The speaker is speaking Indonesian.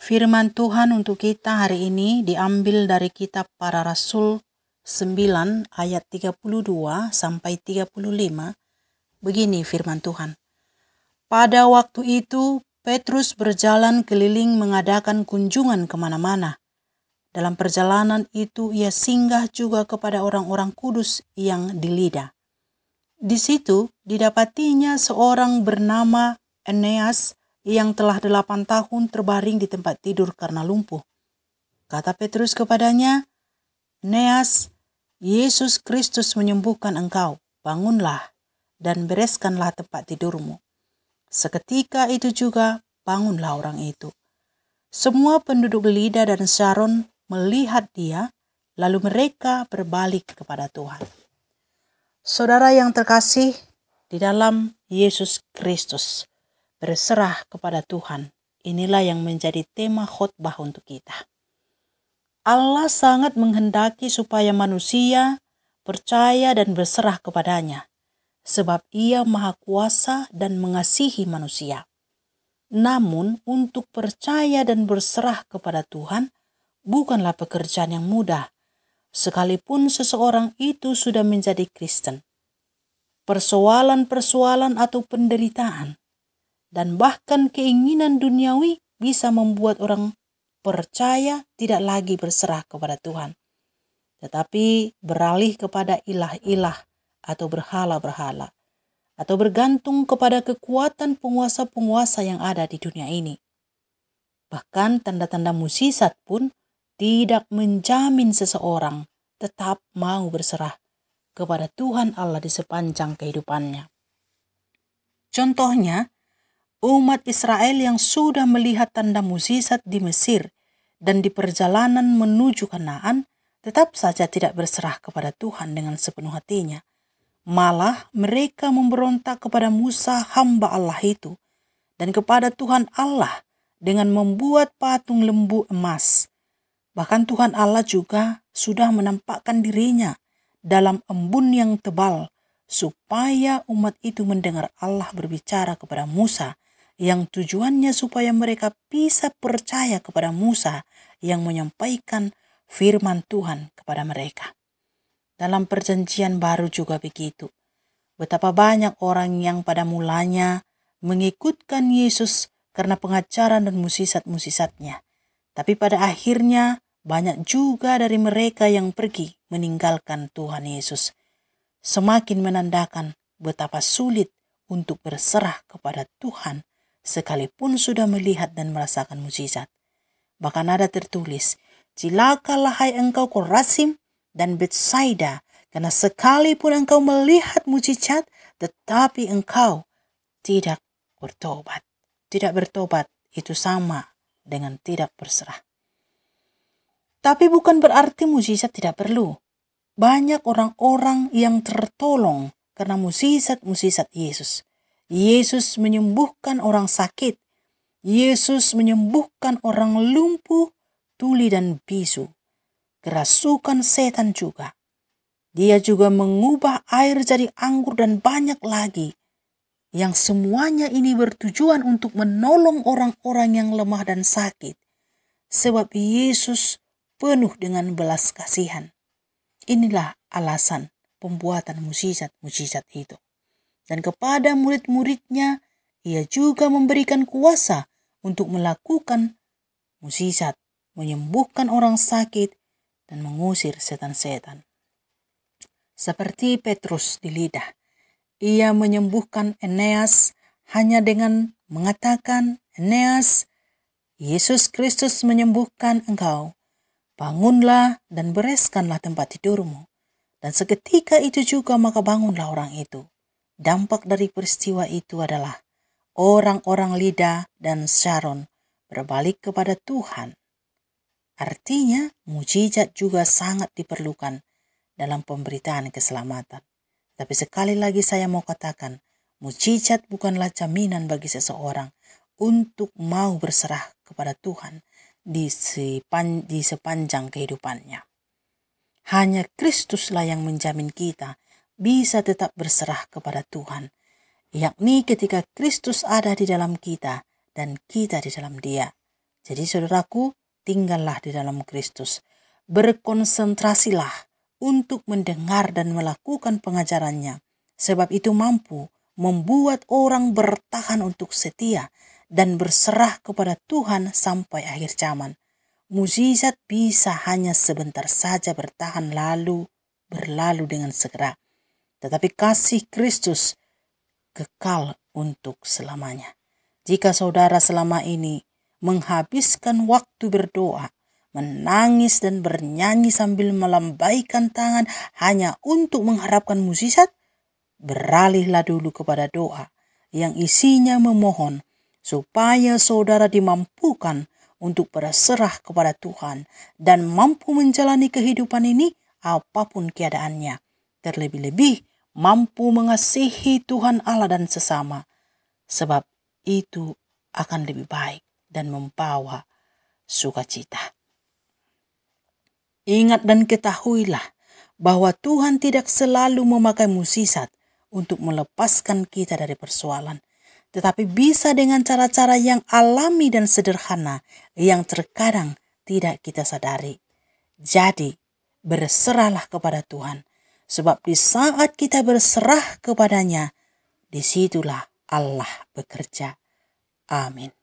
Firman Tuhan untuk kita hari ini diambil dari kitab Para Rasul 9 ayat 32 sampai 35. Begini firman Tuhan. Pada waktu itu Petrus berjalan keliling mengadakan kunjungan kemana-mana. Dalam perjalanan itu ia singgah juga kepada orang-orang kudus yang di Lida. Di situ didapatinya seorang bernama Eneas yang telah 8 tahun terbaring di tempat tidur karena lumpuh. Kata Petrus kepadanya, Eneas, Yesus Kristus menyembuhkan engkau. Bangunlah dan bereskanlah tempat tidurmu. Seketika itu juga bangunlah orang itu. Semua penduduk Lida dan Sharon melihat dia, lalu mereka berbalik kepada Tuhan. Saudara yang terkasih di dalam Yesus Kristus, berserah kepada Tuhan. Inilah yang menjadi tema khotbah untuk kita. Allah sangat menghendaki supaya manusia percaya dan berserah kepadanya, sebab Ia Maha Kuasa dan mengasihi manusia. Namun, untuk percaya dan berserah kepada Tuhan bukanlah pekerjaan yang mudah, sekalipun seseorang itu sudah menjadi Kristen. Persoalan-persoalan atau penderitaan dan bahkan keinginan duniawi bisa membuat orang percaya tidak lagi berserah kepada Tuhan, tetapi beralih kepada ilah-ilah atau berhala-berhala, atau bergantung kepada kekuatan penguasa-penguasa yang ada di dunia ini. Bahkan tanda-tanda mukjizat pun tidak menjamin seseorang tetap mau berserah kepada Tuhan Allah di sepanjang kehidupannya. Contohnya, umat Israel yang sudah melihat tanda mukjizat di Mesir dan di perjalanan menuju Kanaan tetap saja tidak berserah kepada Tuhan dengan sepenuh hatinya. Malah mereka memberontak kepada Musa hamba Allah itu dan kepada Tuhan Allah dengan membuat patung lembu emas. Bahkan Tuhan Allah juga sudah menampakkan dirinya dalam embun yang tebal supaya umat itu mendengar Allah berbicara kepada Musa, yang tujuannya supaya mereka bisa percaya kepada Musa yang menyampaikan firman Tuhan kepada mereka. Dalam perjanjian baru juga begitu. Betapa banyak orang yang pada mulanya mengikutkan Yesus karena pengajaran dan mukjizat-mukjizatnya. Tapi pada akhirnya banyak juga dari mereka yang pergi meninggalkan Tuhan Yesus. Semakin menandakan betapa sulit untuk berserah kepada Tuhan sekalipun sudah melihat dan merasakan mukjizat. Bahkan ada tertulis, celakalah hai engkau Korazim dan Betsaida, karena sekalipun engkau melihat mukjizat, tetapi engkau tidak bertobat. Tidak bertobat itu sama dengan tidak berserah. Tapi bukan berarti mukjizat tidak perlu. Banyak orang-orang yang tertolong karena mukjizat-mukjizat Yesus. Yesus menyembuhkan orang sakit. Yesus menyembuhkan orang lumpuh, tuli dan bisu. Kerasukan setan juga. Dia juga mengubah air jadi anggur dan banyak lagi. Yang semuanya ini bertujuan untuk menolong orang-orang yang lemah dan sakit. Sebab Yesus penuh dengan belas kasihan. Inilah alasan pembuatan mukjizat-mukjizat itu. Dan kepada murid-muridnya, ia juga memberikan kuasa untuk melakukan mukjizat, menyembuhkan orang sakit, dan mengusir setan-setan. Seperti Petrus di Lida, ia menyembuhkan Eneas hanya dengan mengatakan, Eneas, Yesus Kristus menyembuhkan engkau. Bangunlah dan bereskanlah tempat tidurmu. Dan seketika itu juga maka bangunlah orang itu. Dampak dari peristiwa itu adalah orang-orang Lida dan Sharon berbalik kepada Tuhan. Artinya, mukjizat juga sangat diperlukan dalam pemberitaan keselamatan. Tapi sekali lagi saya mau katakan, mukjizat bukanlah jaminan bagi seseorang untuk mau berserah kepada Tuhan di sepanjang kehidupannya. Hanya Kristuslah yang menjamin kita bisa tetap berserah kepada Tuhan, yakni ketika Kristus ada di dalam kita dan kita di dalam Dia. Jadi saudaraku, tinggallah di dalam Kristus. Berkonsentrasilah untuk mendengar dan melakukan pengajarannya. Sebab itu mampu membuat orang bertahan untuk setia dan berserah kepada Tuhan sampai akhir zaman. Mukjizat bisa hanya sebentar saja bertahan lalu berlalu dengan segera. Tetapi kasih Kristus kekal untuk selamanya. Jika saudara selama ini menghabiskan waktu berdoa, menangis dan bernyanyi sambil melambaikan tangan hanya untuk mengharapkan mukjizat, beralihlah dulu kepada doa yang isinya memohon supaya saudara dimampukan untuk berserah kepada Tuhan dan mampu menjalani kehidupan ini apapun keadaannya. Terlebih-lebih mampu mengasihi Tuhan Allah dan sesama, sebab itu akan lebih baik dan membawa sukacita. Ingat dan ketahuilah bahwa Tuhan tidak selalu memakai mukjizat untuk melepaskan kita dari persoalan, tetapi bisa dengan cara-cara yang alami dan sederhana yang terkadang tidak kita sadari. Jadi, berserahlah kepada Tuhan, sebab di saat kita berserah kepadanya, disitulah Allah bekerja. Amin.